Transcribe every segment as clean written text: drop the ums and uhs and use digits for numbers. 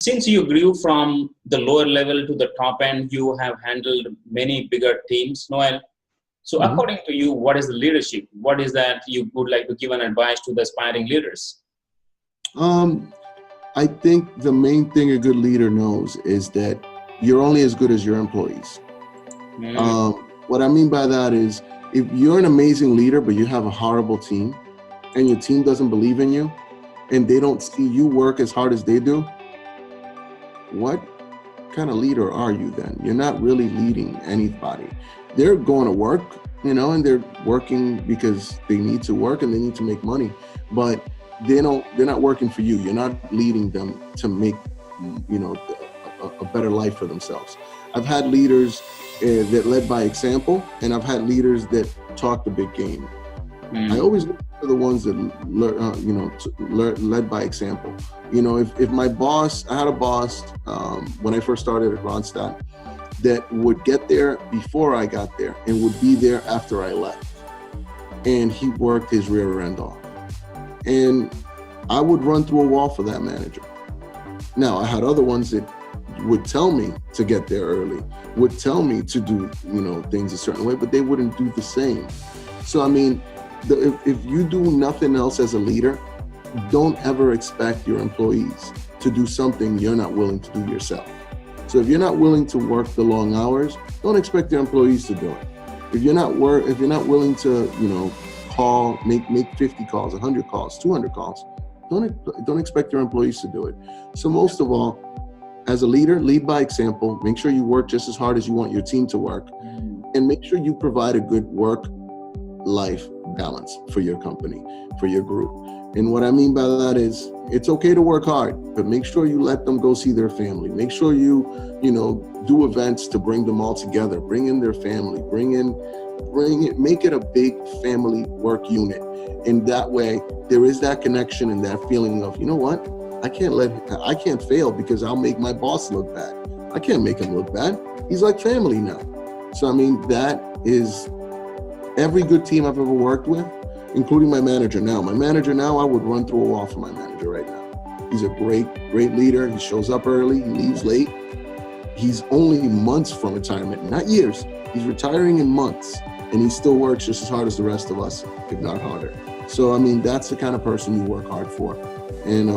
since you grew from the lower level to the top end, you have handled many bigger teams, Noel. So Mhm. according to you, what is the leadership? What is that you would like to give an advice to the aspiring leaders? Um, I think the main thing a good leader knows is that you're only as good as your employees. Mm, What I mean by that is if you're an amazing leader, but you have a horrible team and your team doesn't believe in you and they don't see you work as hard as they do, what kind of leader are you then? You're not really leading anybody. They're going to work, and they're working because they need to work and they need to make money, but they're not working for you. You're not leading them to make, a better life for themselves. I've had leaders that led by example, and I've had leaders that talk the big game. I always look for the ones that led by example. If my boss, I had a boss when I first started at Ronstadt that would get there before I got there and would be there after I left, and he worked his rear end off, and I would run through a wall for that manager. Now I had other ones that would tell me to get there early, would tell me to do things a certain way, but they wouldn't do the same. So I mean, if you do nothing else as a leader, don't ever expect your employees to do something you're not willing to do yourself. So if you're not willing to work the long hours, don't expect your employees to do it. If you're not willing to, call, make 50 calls, 100 calls, 200 calls, don't expect your employees to do it. So most of all, as a leader, lead by example. Make sure you work just as hard as you want your team to work, and make sure you provide a good work-life balance for your company, for your group. And what I mean by that is, it's okay to work hard, but make sure you let them go see their family. Make sure you do events to bring them all together. Bring in their family. Make it a big family work unit. And that way, there is that connection and that feeling of, you know what? I can't fail because I'll make my boss look bad. I can't make him look bad. He's like family now. So I mean, that is every good team I've ever worked with, including my manager now. My manager now, I would run through a wall for my manager right now. He's a great leader. He shows up early, he leaves late. He's only months from retirement, not years. He's retiring in months, and he still works just as hard as the rest of us, if not harder. So I mean, that's the kind of person you work hard for. And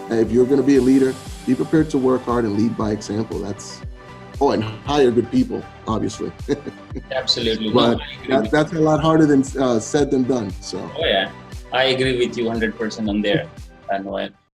if you're going to be a leader, be prepared to work hard and lead by example. And hire good people, obviously. Absolutely. But that's a lot harder than said than done. So. Oh yeah, I agree with you 100% on there, Noel.